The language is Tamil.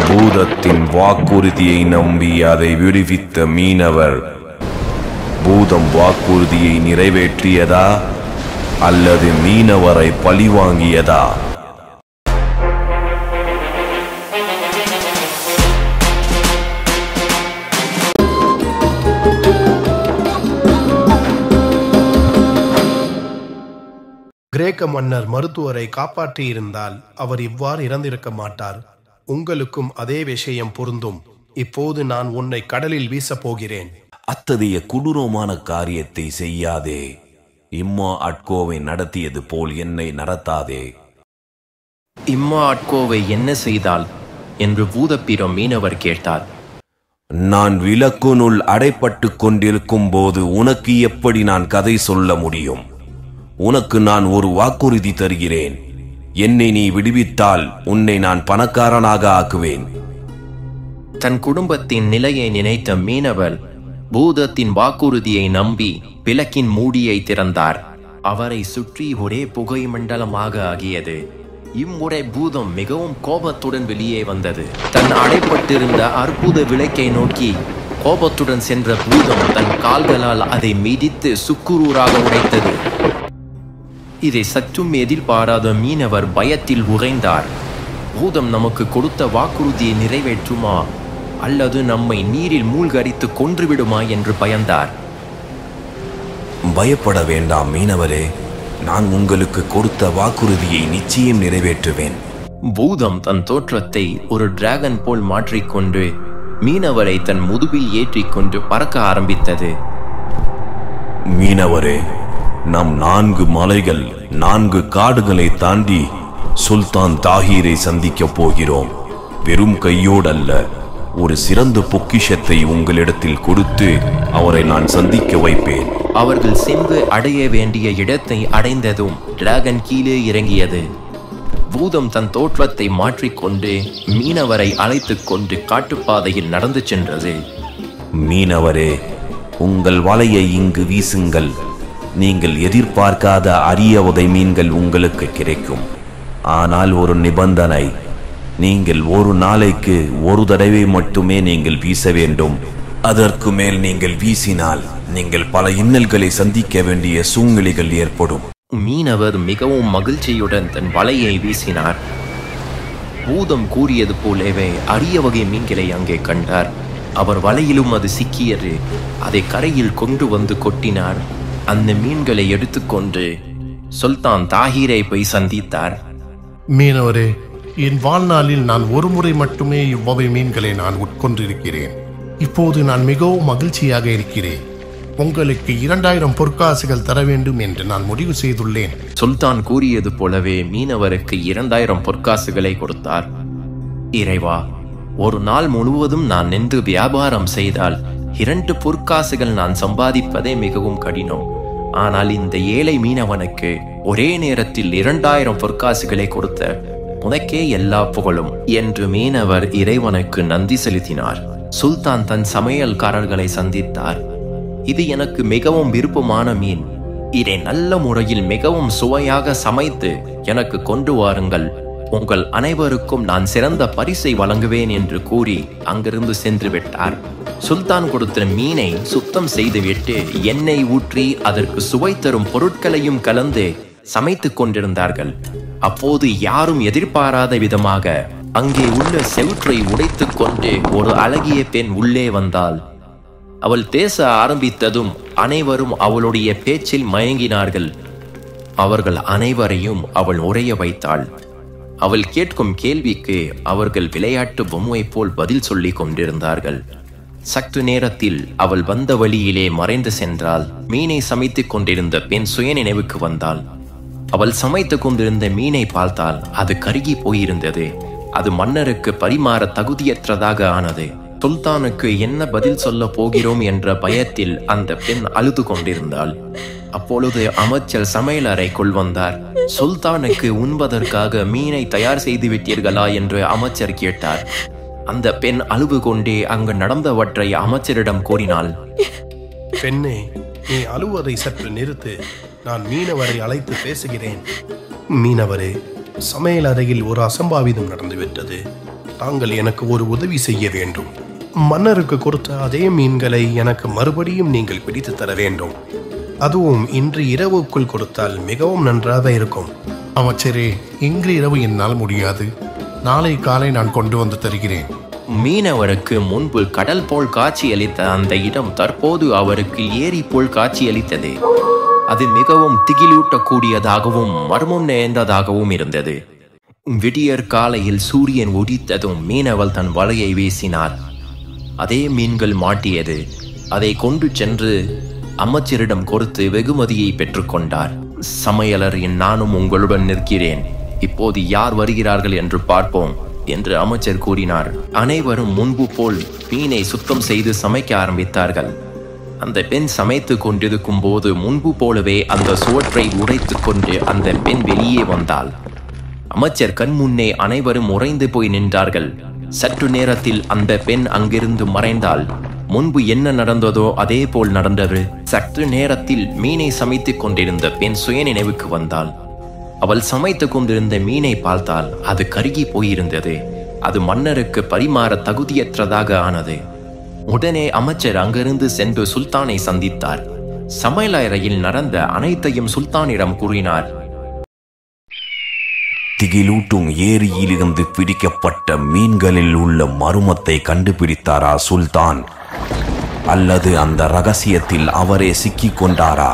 பூதத்தின் வாக்குறுதியை நம்பி அதை விடுவித்த மீனவர் பூதம் வாக்குறுதியை நிறைவேற்றியதா அல்லது மீனவரை பழிவாங்கியதா? கிரேக்க மன்னர் மருத்துவரை காப்பாற்றியிருந்தால் அவர் இவ்வாறு இறந்திருக்க மாட்டார். உங்களுக்கும் அதே விஷயம் பொருந்தும். இப்போது நான் உன்னை கடலில் வீசப் போகிறேன். அத்தகைய கொடூரமான காரியத்தை செய்யாதே. இம்மா அட்கோவை நடத்தியது போல் என்னை நடத்தாதே. இம்மா அட்கோவை என்ன செய்தால் என்று பூதப்பிரம் மீனவர் கேட்டார். நான் விளக்குனுள் அடைப்பட்டு கொண்டிருக்கும் போது உனக்கு எப்படி நான் கதை சொல்ல முடியும்? உனக்கு நான் ஒரு வாக்குறுதி தருகிறேன். என்னை நீ விடுவித்தால் உன்னை நான் பணக்காரனாக ஆக்குவேன். தன் குடும்பத்தின் நிலையை நினைத்த மீனவர் பூதத்தின் வாக்குறுதியை நம்பி விளக்கின் மூடியை திறந்தார். அவரை சுற்றி ஒரே புகை மண்டலமாக ஆகியது. இம்முறை பூதம் மிகவும் கோபத்துடன் வெளியே வந்தது. தன் அடைப்பட்டிருந்த அற்புத விளக்கை நோக்கி கோபத்துடன் சென்ற பூதம் தன் கால்களால் அதை மிதித்து சுக்குரூராக உடைத்தது. இதை சற்றும் எதிர்பாராத மீனவர் பயத்தில் உறைந்தார். பூதம் நமக்கு கொடுத்த வாக்குறுதியை நிறைவேற்றுமா அல்லது நம்மை நீரில் மூழ்கடித்து கொன்றுவிடுமா என்று பயந்தார். பயப்பட வேண்டாம் மீனவரே, நான் உங்களுக்கு கொடுத்த வாக்குறுதியை நிச்சயம் நிறைவேற்றுவேன். பூதம் தன் தோற்றத்தை ஒரு டிராகன் போல் மாற்றிக்கொண்டு மீனவரை தன் முதுகில் ஏற்றிக்கொண்டு பறக்க ஆரம்பித்தது. மீனவரே, நாம் 4 மலைகள் 4 காடுகளை தாண்டி சுல்தான் தாஹீரை சந்திக்கப் போகிறோம். வெறும் கையோடல்ல, ஒரு சிறந்த பொக்கிஷத்தை உங்களிடத்தில் கொடுத்து அவரை நான் சந்திக்க வைப்பேன். அவர்கள் சென்று அடைய வேண்டிய இடத்தை அடைந்ததும் டிராகன் கீழே இறங்கியது. பூதம் தன் தோற்றத்தை மாற்றிக்கொண்டு மீனவரை அழைத்து கொண்டு காட்டுப்பாதையில் நடந்து சென்றது. மீனவரே, உங்கள் வலையை இங்கு வீசுங்கள். நீங்கள் எதிர்பார்க்காத அரிய வகை மீன்கள் உங்களுக்கு கிடைக்கும். ஆனால் ஒரு நிபந்தனை, நீங்கள் ஒரு நாளைக்கு ஒரு தடவை மட்டுமே நீங்கள் வீச வேண்டும். அதற்கு மேல் நீங்கள் வீசினால் நீங்கள் பல இன்னல்களை சந்திக்க வேண்டிய சூழ்நிலைகள் ஏற்படும். மீனவர் மிகவும் மகிழ்ச்சியுடன் தன் வலையை வீசினார். பூதம் கூறியது போலவே அரிய வகை மீன்களை அங்கே கண்டார். அவர் வலையிலும் அது சிக்கியது. அதை கரையில் கொண்டு வந்து கொட்டினார். அந்த மீன்களை எடுத்துக்கொண்டு சுல்தான் தாஹீரை போய் சந்தித்தார். மீனவரே, என் வாழ்நாளில் நான் ஒரு முறை மட்டுமே இவ்வகை மீன்களை நான் உட்கொண்டிருக்கிறேன். இப்போது நான் மிகவும் மகிழ்ச்சியாக இருக்கிறேன். உங்களுக்கு 2000 பொற்காசுகள் தர வேண்டும் என்று நான் முடிவு செய்துள்ளேன். சுல்தான் கூறியது போலவே மீனவருக்கு 2000 பொற்காசுகளை கொடுத்தார். இறைவா, ஒரு நாள் முழுவதும் நான் நின்று வியாபாரம் செய்தால் 2 பொற்காசுகள் நான் சம்பாதிப்பதே மிகவும் கடினம். ஆனால் இந்த ஏழை மீனவனுக்கு ஒரே நேரத்தில் 2000 பொற்காசுகளை கொடுத்த உனக்கே எல்லா புகழும் என்று மீனவர் இறைவனுக்கு நன்றி செலுத்தினார். சுல்தான் தன் சமையல்காரர்களை சந்தித்தார். இது எனக்கு மிகவும் விருப்பமான மீன். இதை நல்ல முறையில் மிகவும் சுவையாக சமைத்து எனக்கு கொண்டு வாருங்கள். உங்கள் அனைவருக்கும் நான் சிறந்த பரிசை வழங்குவேன் என்று கூறி அங்கிருந்து சென்று விட்டார். சுல்தான் கொடுத்த மீனை சுத்தம் செய்துவிட்டு எண்ணெய் ஊற்றி அதற்கு சுவை தரும் பொருட்களையும் கலந்து சமைத்து கொண்டிருந்தார்கள். அப்போது யாரும் எதிர்பாராத விதமாக அங்கே உள்ள செவுற்றை உடைத்து கொண்டு ஒரு அழகிய பெண் உள்ளே வந்தாள். அவள் பேச ஆரம்பித்ததும் அனைவரும் அவளுடைய பேச்சில் மயங்கினார்கள். அவர்கள் அனைவரையும் அவள் உறைய வைத்தாள். அவள் கேட்கும் கேள்விக்கு அவர்கள் விளையாட்டு பொம்மை போல் பதில் சொல்லிக் கொண்டிருந்தார்கள். சற்று நேரத்தில் அவள் வந்த வழியிலே மறைந்து சென்றாள். மீனை சமைத்துக் கொண்டிருந்த பெண் சுயநினைவுக்கு வந்தாள். அவள் சமைத்துக் கொண்டிருந்த மீனை பார்த்தால் அது கருகி போயிருந்தது. அது மன்னருக்கு பரிமாற தகுதியற்றதாக ஆனது. சுல்தானுக்கு என்ன பதில் சொல்ல போகிறோம் என்ற பயத்தில் அந்த பெண் அழுது கொண்டிருந்தாள். அப்பொழுது அமைச்சர் சமையல் அறைக்குள் வந்தார். சுல்தானுக்கு உண்பதற்காக மீனை தயார் செய்து விட்டீர்களா என்று அமைச்சர் கேட்டார். அந்த பெண் அழுது கொண்டே அங்கு நடந்தவற்றை அமைச்சரிடம் கூறினாள். பெண்ணே, நீ அழுவதை சற்று நிறுத்து. நான் மீனவரை அழைத்து பேசுகிறேன். மீனவரே, சமையல் அறையில் ஒரு அசம்பாவிதம் நடந்துவிட்டது. தாங்கள் எனக்கு ஒரு உதவி செய்ய வேண்டும். மன்னருக்கு கொடுத்த அதே மீன்களை எனக்கு மறுபடியும் நீங்கள் பிடித்து தர வேண்டும். அதுவும் இன்று இரவுக்குள் கொடுத்தால் மிகவும் நன்றாக இருக்கும். அமைச்சரே, இன்று இரவு என்னால் முடியாது. நாளை காலை நான் கொண்டு வந்து தருகிறேன். மீனவருக்கு முன்பு கடல் போல் காட்சியளித்த அந்த இடம் தற்போது அவருக்கு ஏரி போல் காட்சியளித்தது. அது மிகவும் திகிலூட்டக்கூடியதாகவும் மர்மம் நிறைந்ததாகவும் இருந்தது. விடியற் காலையில் சூரியன் உதித்ததும் மீனவள் தன் வலையை வீசினார். அதே மீன்கள் மாட்டியது. அதை கொண்டு சென்று அமைச்சரிடம் கொடுத்து வெகுமதியை பெற்றுக்கொண்டார். சமையலர், நானும் உங்களுடன் நிற்கிறேன். இப்போது யார் வருகிறார்கள் என்று பார்ப்போம் என்று அமைச்சர் கூறினார். அனைவரும் முன்பு போல் மீனை சுத்தம் செய்து சமைக்க ஆரம்பித்தார்கள். அந்த பெண் சமைத்து கொண்டிருக்கும் போது முன்பு போலவே அந்த சுவற்றை உடைத்து கொண்டு அந்த பெண் வெளியே வந்தாள். அமைச்சர் கண் முன்னே அனைவரும் உறைந்து போய் நின்றார்கள். சற்று நேரத்தில் அந்த பெண் அங்கிருந்து மறைந்தாள். முன்பு என்ன நடந்ததோ அதே போல் நடந்தது. சற்று நேரத்தில் மீனை சமைத்துக் கொண்டிருந்த பெண் சுயநினைவுக்கு வந்தாள். அவள் சமைத்து கொண்டிருந்த மீனை பார்த்தால் அது கருகி போயிருந்தது. அது மன்னருக்கு பரிமாற தகுதியற்றதாக ஆனது. உடனே அமைச்சர் அங்கிருந்து சென்று சுல்தானை சந்தித்தார். சமையலறையில் நடந்த அனைத்தையும் சுல்தானிடம் கூறினார். திகிலூட்டும் ஏரியிலிருந்து பிடிக்கப்பட்ட மீன்களில் உள்ள மர்மத்தை கண்டுபிடித்தாரா சுல்தான்? அல்லது அந்த ரகசியத்தில் அவரே சிக்கிக் கொண்டாரா?